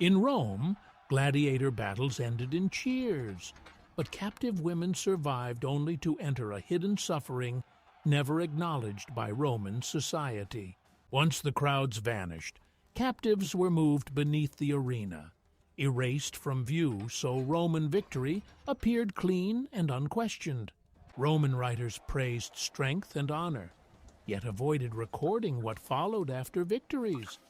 In Rome, gladiator battles ended in cheers, but captive women survived only to enter a hidden suffering never acknowledged by Roman society. Once the crowds vanished, captives were moved beneath the arena, erased from view so Roman victory appeared clean and unquestioned. Roman writers praised strength and honor, yet avoided recording what followed after victories,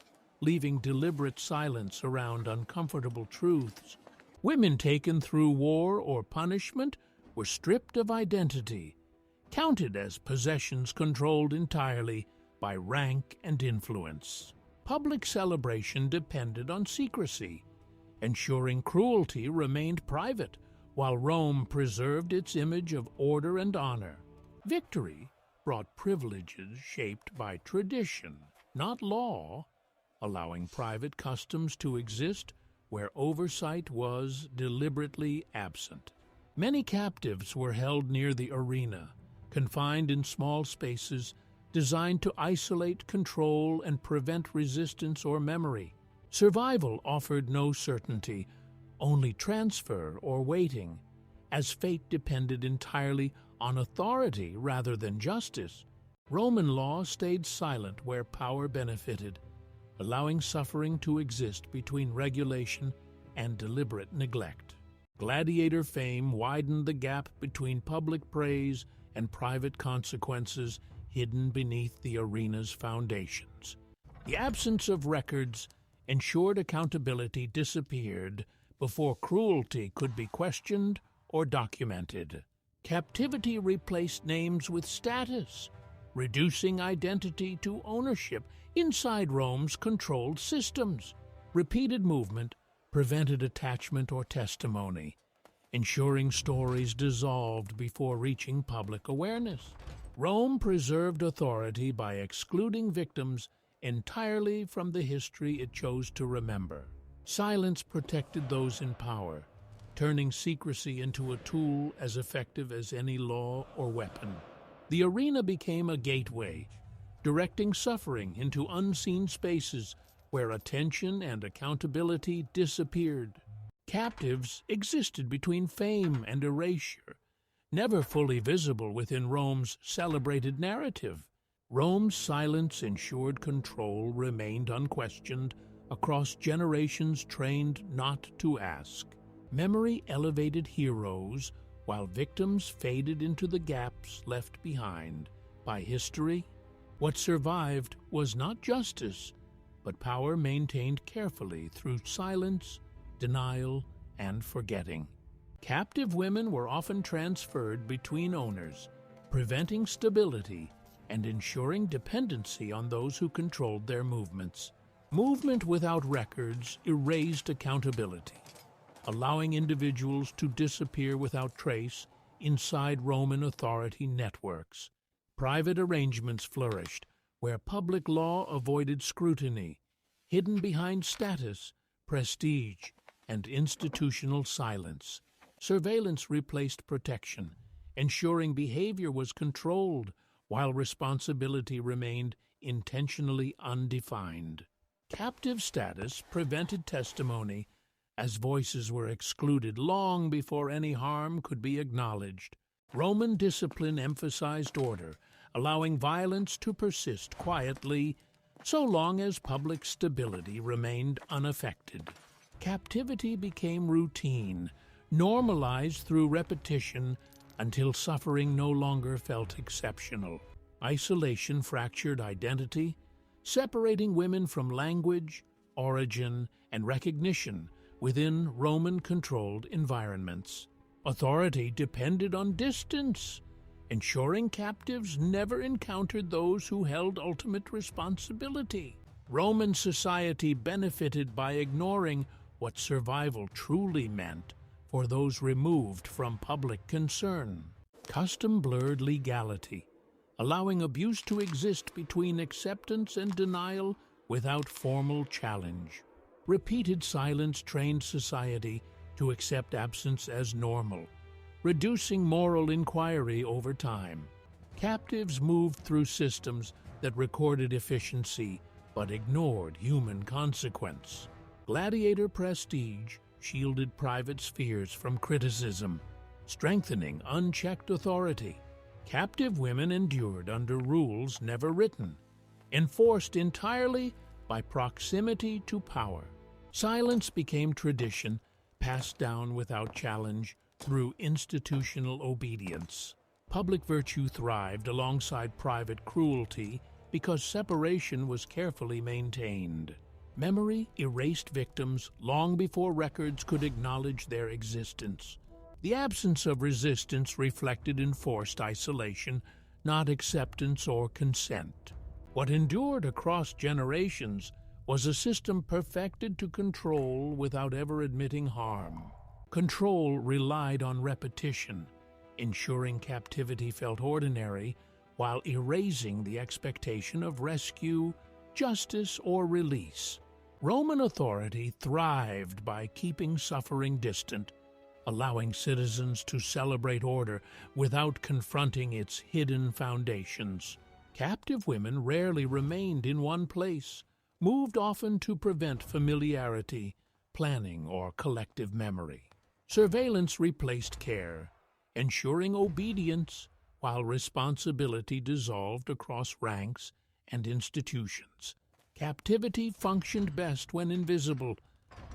leaving deliberate silence around uncomfortable truths. Women taken through war or punishment were stripped of identity, counted as possessions controlled entirely by rank and influence. Public celebration depended on secrecy, ensuring cruelty remained private, while Rome preserved its image of order and honor. Victory brought privileges shaped by tradition, not law, allowing private customs to exist where oversight was deliberately absent. Many captives were held near the arena, confined in small spaces designed to isolate, control, and prevent resistance or memory. Survival offered no certainty, only transfer or waiting, as fate depended entirely on authority rather than justice. Roman law stayed silent where power benefited, allowing suffering to exist between regulation and deliberate neglect. Gladiator fame widened the gap between public praise and private consequences hidden beneath the arena's foundations. The absence of records ensured accountability disappeared before cruelty could be questioned or documented. Captivity replaced names with status, reducing identity to ownership inside Rome's controlled systems. Repeated movement prevented attachment or testimony, ensuring stories dissolved before reaching public awareness. Rome preserved authority by excluding victims entirely from the history it chose to remember. Silence protected those in power, turning secrecy into a tool as effective as any law or weapon. The arena became a gateway, directing suffering into unseen spaces where attention and accountability disappeared. Captives existed between fame and erasure, never fully visible within Rome's celebrated narrative. Rome's silence ensured control remained unquestioned across generations trained not to ask. Memory elevated heroes while victims faded into the gaps left behind by history. What survived was not justice, but power maintained carefully through silence, denial, and forgetting. Captive women were often transferred between owners, preventing stability and ensuring dependency on those who controlled their movements. Movement without records erased accountability, allowing individuals to disappear without trace inside Roman authority networks. Private arrangements flourished where public law avoided scrutiny, hidden behind status, prestige, and institutional silence. Surveillance replaced protection, ensuring behavior was controlled while responsibility remained intentionally undefined. Captive status prevented testimony, as voices were excluded long before any harm could be acknowledged. Roman discipline emphasized order, allowing violence to persist quietly so long as public stability remained unaffected. Captivity became routine, normalized through repetition until suffering no longer felt exceptional. Isolation fractured identity, separating women from language, origin, and recognition within Roman-controlled environments. Authority depended on distance, ensuring captives never encountered those who held ultimate responsibility. Roman society benefited by ignoring what survival truly meant for those removed from public concern. Custom blurred legality, allowing abuse to exist between acceptance and denial without formal challenge. Repeated silence trained society to accept absence as normal, reducing moral inquiry over time. Captives moved through systems that recorded efficiency but ignored human consequence. Gladiator prestige shielded private spheres from criticism, strengthening unchecked authority. Captive women endured under rules never written, enforced entirely by proximity to power. Silence became tradition, passed down without challenge through institutional obedience. Public virtue thrived alongside private cruelty because separation was carefully maintained. Memory erased victims long before records could acknowledge their existence. The absence of resistance reflected enforced isolation, not acceptance or consent. What endured across generations was a system perfected to control without ever admitting harm. Control relied on repetition, ensuring captivity felt ordinary while erasing the expectation of rescue, justice, or release. Roman authority thrived by keeping suffering distant, allowing citizens to celebrate order without confronting its hidden foundations. Captive women rarely remained in one place, moved often to prevent familiarity, planning, or collective memory. Surveillance replaced care, ensuring obedience while responsibility dissolved across ranks and institutions. Captivity functioned best when invisible,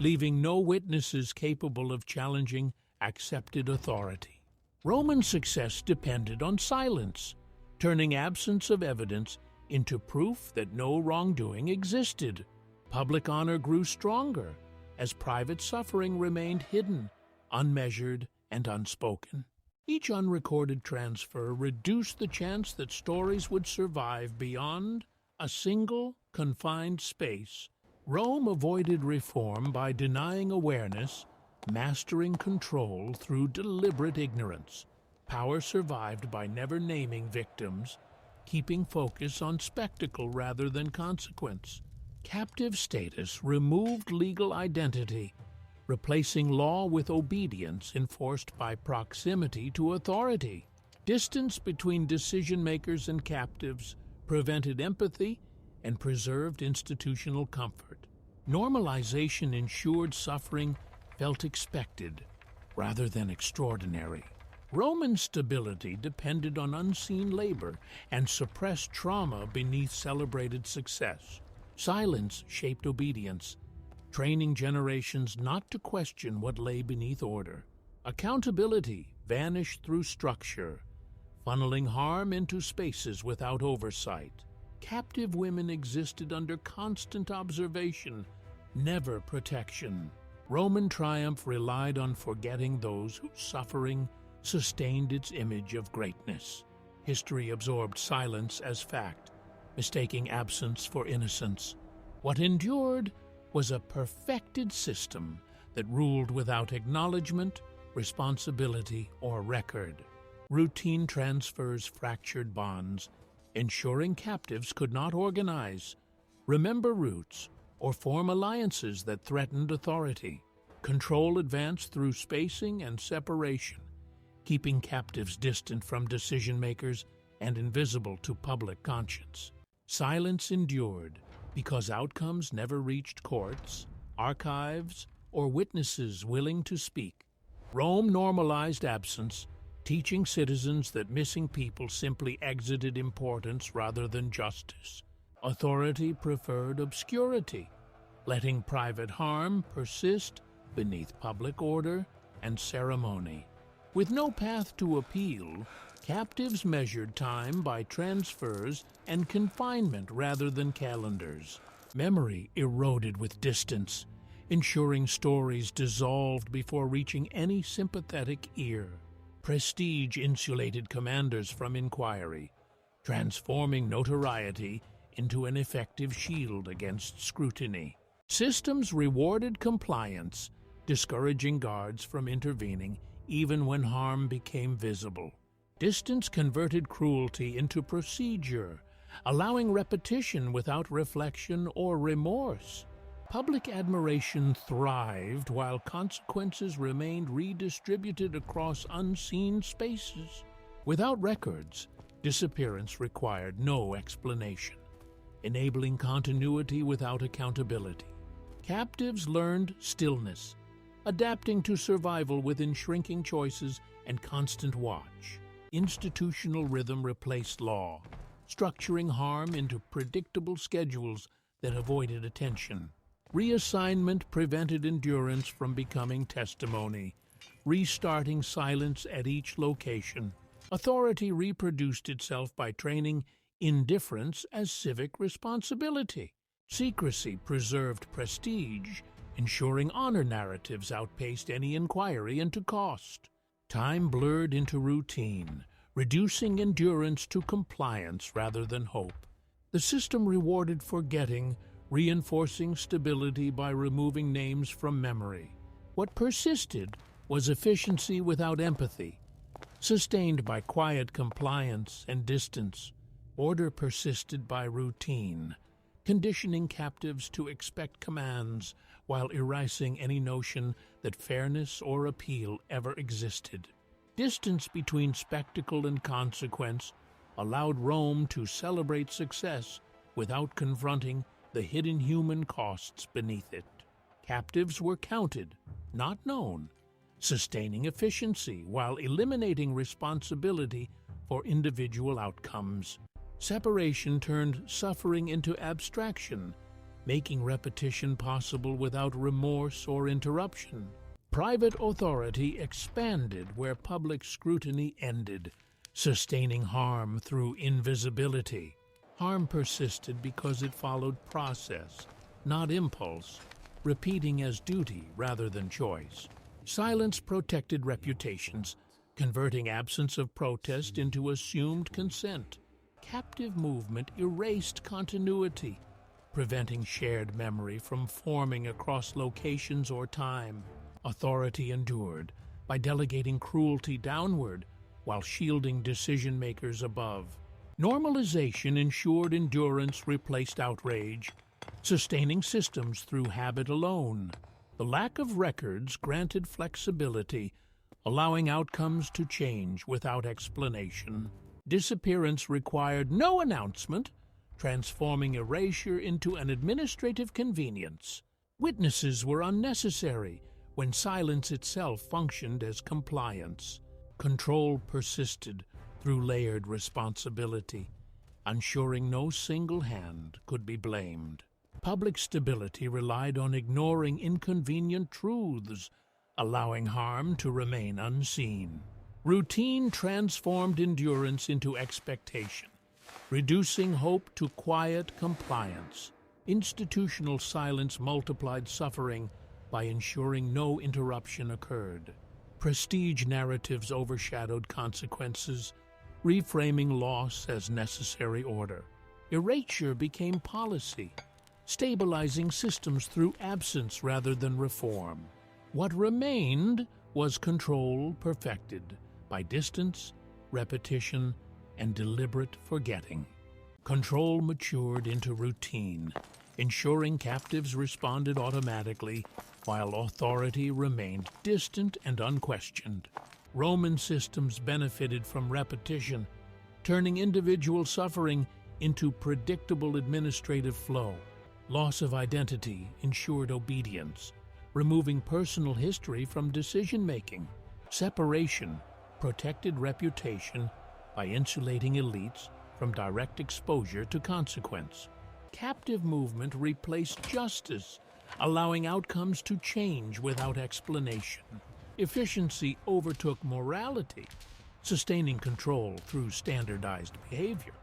leaving no witnesses capable of challenging accepted authority. Roman success depended on silence, turning absence of evidence into proof that no wrongdoing existed. Public honor grew stronger as private suffering remained hidden, unmeasured, and unspoken. Each unrecorded transfer reduced the chance that stories would survive beyond a single, confined space. Rome avoided reform by denying awareness, mastering control through deliberate ignorance. Power survived by never naming victims, keeping focus on spectacle rather than consequence. Captive status removed legal identity, replacing law with obedience enforced by proximity to authority. Distance between decision-makers and captives prevented empathy and preserved institutional comfort. Normalization ensured suffering felt expected rather than extraordinary. Roman stability depended on unseen labor and suppressed trauma beneath celebrated success. Silence shaped obedience, training generations not to question what lay beneath order. Accountability vanished through structure, funneling harm into spaces without oversight. Captive women existed under constant observation, never protection. Roman triumph relied on forgetting those whose suffering sustained its image of greatness. History absorbed silence as fact, mistaking absence for innocence. What endured was a perfected system that ruled without acknowledgement, responsibility, or record. Routine transfers fractured bonds, ensuring captives could not organize, remember roots, or form alliances that threatened authority. Control advanced through spacing and separation, keeping captives distant from decision-makers and invisible to public conscience. Silence endured because outcomes never reached courts, archives, or witnesses willing to speak. Rome normalized absence, teaching citizens that missing people simply exited importance rather than justice. Authority preferred obscurity, letting private harm persist beneath public order and ceremony. With no path to appeal, captives measured time by transfers and confinement rather than calendars. Memory eroded with distance, ensuring stories dissolved before reaching any sympathetic ear. Prestige insulated commanders from inquiry, transforming notoriety into an effective shield against scrutiny. Systems rewarded compliance, discouraging guards from intervening even when harm became visible. Distance converted cruelty into procedure, allowing repetition without reflection or remorse. Public admiration thrived while consequences remained redistributed across unseen spaces. Without records, disappearance required no explanation, enabling continuity without accountability. Captives learned stillness, adapting to survival within shrinking choices and constant watch. Institutional rhythm replaced law, structuring harm into predictable schedules that avoided attention. Reassignment prevented endurance from becoming testimony, restarting silence at each location. Authority reproduced itself by training indifference as civic responsibility. Secrecy preserved prestige, ensuring honor narratives outpaced any inquiry into cost. Time blurred into routine, reducing endurance to compliance rather than hope. The system rewarded forgetting, reinforcing stability by removing names from memory. What persisted was efficiency without empathy, sustained by quiet compliance and distance. Order persisted by routine, conditioning captives to expect commands while erasing any notion that fairness or appeal ever existed. Distance between spectacle and consequence allowed Rome to celebrate success without confronting the hidden human costs beneath it. Captives were counted, not known, sustaining efficiency while eliminating responsibility for individual outcomes. Separation turned suffering into abstraction, making repetition possible without remorse or interruption. Private authority expanded where public scrutiny ended, sustaining harm through invisibility. Harm persisted because it followed process, not impulse, repeating as duty rather than choice. Silence protected reputations, converting absence of protest into assumed consent. Captive movement erased continuity, preventing shared memory from forming across locations or time. Authority endured by delegating cruelty downward while shielding decision-makers above. Normalization ensured endurance replaced outrage, sustaining systems through habit alone. The lack of records granted flexibility, allowing outcomes to change without explanation. Disappearance required no announcement, transforming erasure into an administrative convenience. Witnesses were unnecessary when silence itself functioned as compliance. Control persisted through layered responsibility, ensuring no single hand could be blamed. Public stability relied on ignoring inconvenient truths, allowing harm to remain unseen. Routine transformed endurance into expectation, reducing hope to quiet compliance. Institutional silence multiplied suffering by ensuring no interruption occurred. Prestige narratives overshadowed consequences, reframing loss as necessary order. Erasure became policy, stabilizing systems through absence rather than reform. What remained was control perfected by distance, repetition, and deliberate forgetting. Control matured into routine, ensuring captives responded automatically while authority remained distant and unquestioned. Roman systems benefited from repetition, turning individual suffering into predictable administrative flow. Loss of identity ensured obedience, removing personal history from decision-making. Separation protected reputation by insulating elites from direct exposure to consequence. Captive movement replaced justice, allowing outcomes to change without explanation. Efficiency overtook morality, sustaining control through standardized behavior.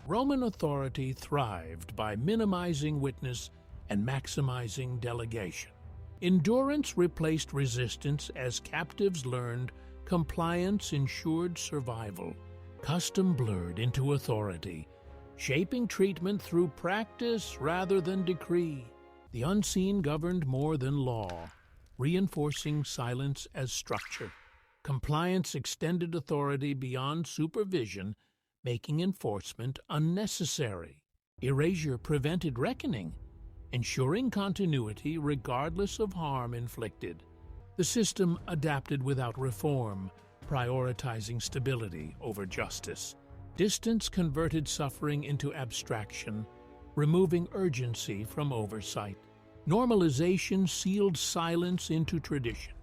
Roman authority thrived by minimizing witness and maximizing delegation. Endurance replaced resistance as captives learned compliance ensured survival. Custom blurred into authority, shaping treatment through practice rather than decree. The unseen governed more than law, reinforcing silence as structure. Compliance extended authority beyond supervision, making enforcement unnecessary. Erasure prevented reckoning, ensuring continuity regardless of harm inflicted. The system adapted without reform, prioritizing stability over justice. Distance converted suffering into abstraction, removing urgency from oversight. Normalization sealed silence into tradition.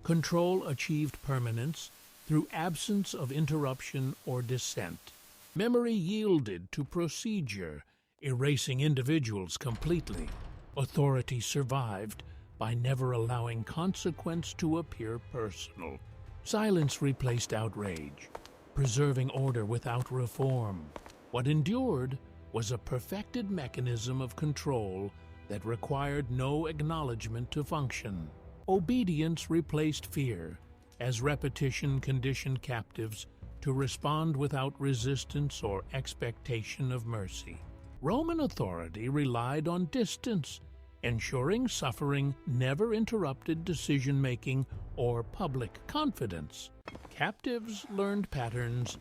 Control achieved permanence through absence of interruption or dissent. Memory yielded to procedure, erasing individuals completely. Authority survived by never allowing consequence to appear personal. Silence replaced outrage, preserving order without reform. What endured was a perfected mechanism of control that required no acknowledgement to function. Obedience replaced fear, as repetition conditioned captives to respond without resistance or expectation of mercy. Roman authority relied on distance, ensuring suffering never interrupted decision-making or public confidence. Captives learned patterns,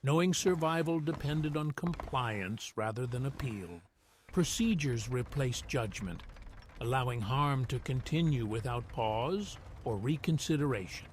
knowing survival depended on compliance rather than appeal. Procedures replaced judgment, allowing harm to continue without pause or reconsideration.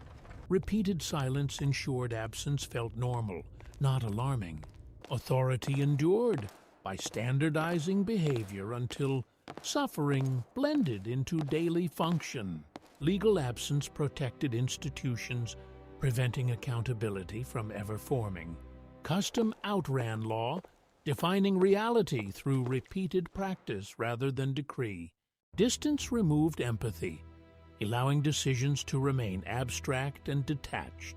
Repeated silence ensured absence felt normal, not alarming. Authority endured by standardizing behavior until suffering blended into daily function. Legal absence protected institutions, preventing accountability from ever forming. Custom outran law, defining reality through repeated practice rather than decree. Distance removed empathy, allowing decisions to remain abstract and detached.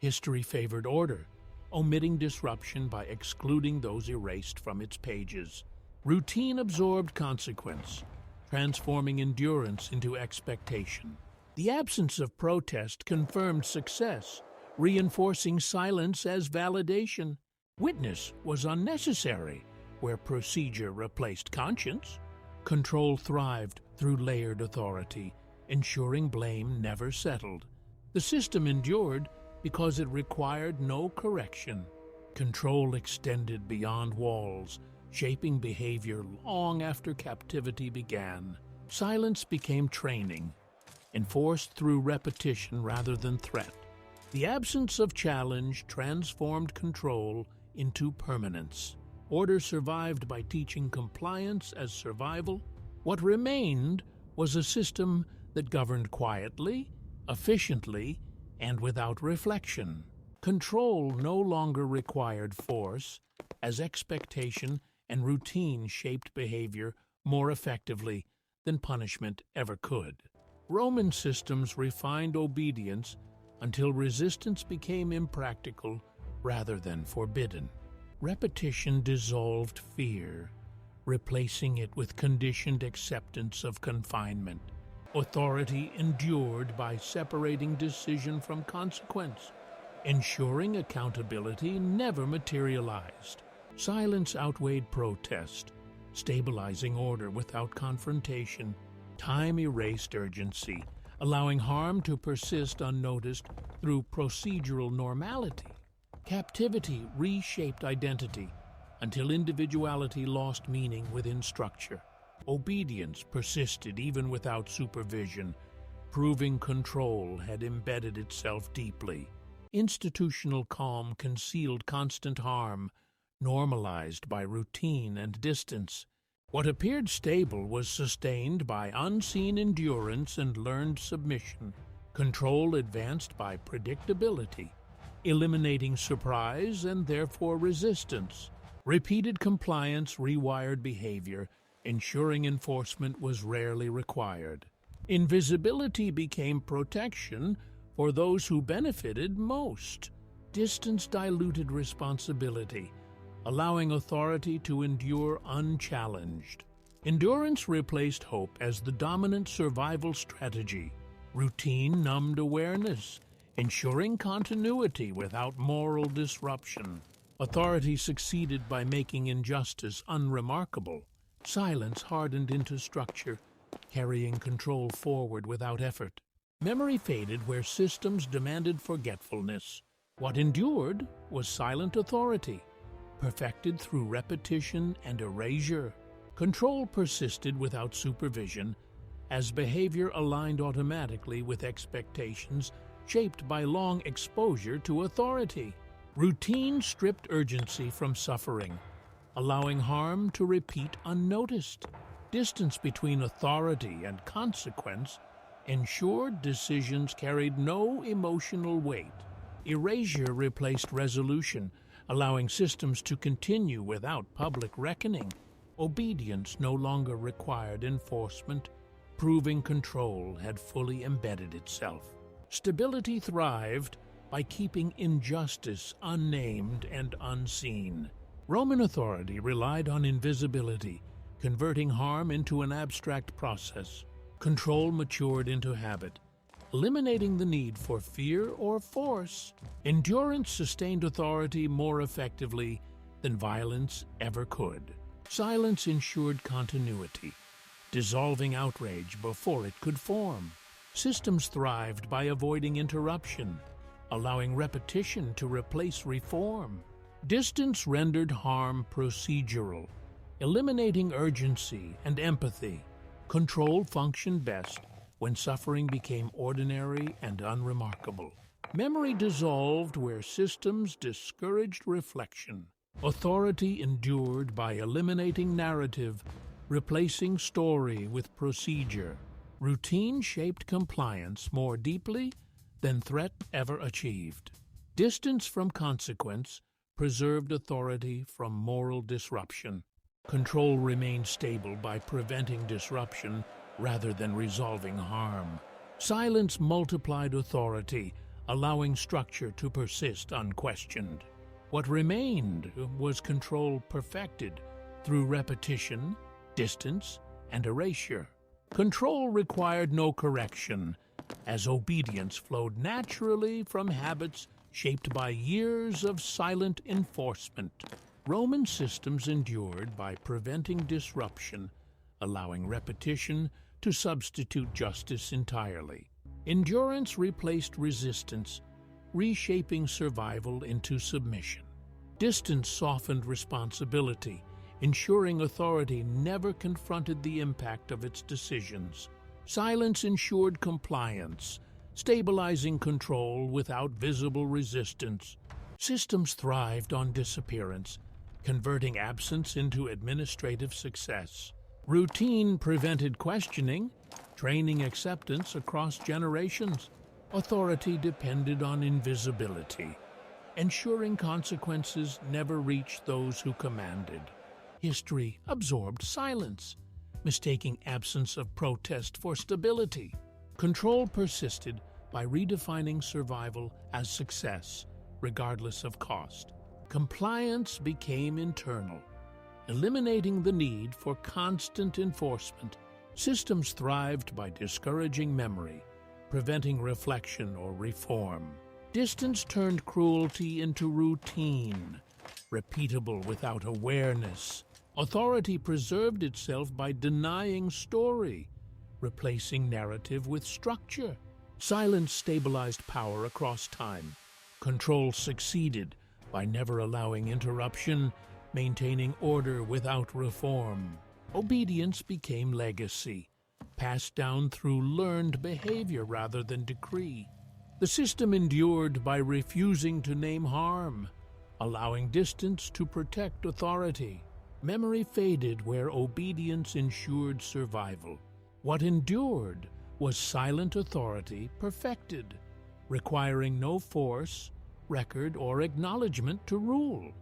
History favored order, omitting disruption by excluding those erased from its pages. Routine absorbed consequence, transforming endurance into expectation. The absence of protest confirmed success, reinforcing silence as validation. Witness was unnecessary, where procedure replaced conscience. Control thrived through layered authority, ensuring blame never settled. The system endured because it required no correction. Control extended beyond walls, shaping behavior long after captivity began. Silence became training, enforced through repetition rather than threat. The absence of challenge transformed control into permanence. Order survived by teaching compliance as survival. What remained was a system that governed quietly, efficiently, and without reflection. Control no longer required force, as expectation and routine shaped behavior more effectively than punishment ever could. Roman systems refined obedience until resistance became impractical rather than forbidden. Repetition dissolved fear, replacing it with conditioned acceptance of confinement. Authority endured by separating decision from consequence, ensuring accountability never materialized. Silence outweighed protest, stabilizing order without confrontation. Time erased urgency, allowing harm to persist unnoticed through procedural normality. Captivity reshaped identity until individuality lost meaning within structure. Obedience persisted even without supervision, proving control had embedded itself deeply. Institutional calm concealed constant harm, normalized by routine and distance. What appeared stable was sustained by unseen endurance and learned submission. Control advanced by predictability, eliminating surprise and therefore resistance. Repeated compliance rewired behavior, ensuring enforcement was rarely required. Invisibility became protection for those who benefited most. Distance diluted responsibility, allowing authority to endure unchallenged. Endurance replaced hope as the dominant survival strategy. Routine numbed awareness, ensuring continuity without moral disruption. Authority succeeded by making injustice unremarkable. Silence hardened into structure, carrying control forward without effort. Memory faded where systems demanded forgetfulness. What endured was silent authority, perfected through repetition and erasure. Control persisted without supervision, as behavior aligned automatically with expectations shaped by long exposure to authority. Routine stripped urgency from suffering, allowing harm to repeat unnoticed. Distance between authority and consequence ensured decisions carried no emotional weight. Erasure replaced resolution, allowing systems to continue without public reckoning. Obedience no longer required enforcement, proving control had fully embedded itself. Stability thrived by keeping injustice unnamed and unseen. Roman authority relied on invisibility, converting harm into an abstract process. Control matured into habit, eliminating the need for fear or force. Endurance sustained authority more effectively than violence ever could. Silence ensured continuity, dissolving outrage before it could form. Systems thrived by avoiding interruption, allowing repetition to replace reform. Distance rendered harm procedural, eliminating urgency and empathy. Control functioned best when suffering became ordinary and unremarkable. Memory dissolved where systems discouraged reflection. Authority endured by eliminating narrative, replacing story with procedure. Routine shaped compliance more deeply than threat ever achieved. Distance from consequence preserved authority from moral disruption. Control remained stable by preventing disruption rather than resolving harm. Silence multiplied authority, allowing structure to persist unquestioned. What remained was control perfected through repetition, distance, and erasure. Control required no correction, as obedience flowed naturally from habits shaped by years of silent enforcement. Roman systems endured by preventing disruption, allowing repetition to substitute justice entirely. Endurance replaced resistance, reshaping survival into submission. Distance softened responsibility, ensuring authority never confronted the impact of its decisions. Silence ensured compliance, stabilizing control without visible resistance. Systems thrived on disappearance, converting absence into administrative success. Routine prevented questioning, training acceptance across generations. Authority depended on invisibility, ensuring consequences never reached those who commanded. History absorbed silence, mistaking absence of protest for stability. Control persisted by redefining survival as success, regardless of cost. Compliance became internal, eliminating the need for constant enforcement. Systems thrived by discouraging memory, preventing reflection or reform. Distance turned cruelty into routine, repeatable without awareness. Authority preserved itself by denying story, replacing narrative with structure. Silence stabilized power across time. Control succeeded by never allowing interruption, maintaining order without reform. Obedience became legacy, passed down through learned behavior rather than decree. The system endured by refusing to name harm, allowing distance to protect authority. Memory faded where obedience ensured survival. What endured was silent authority perfected, requiring no force, record, or acknowledgement to rule.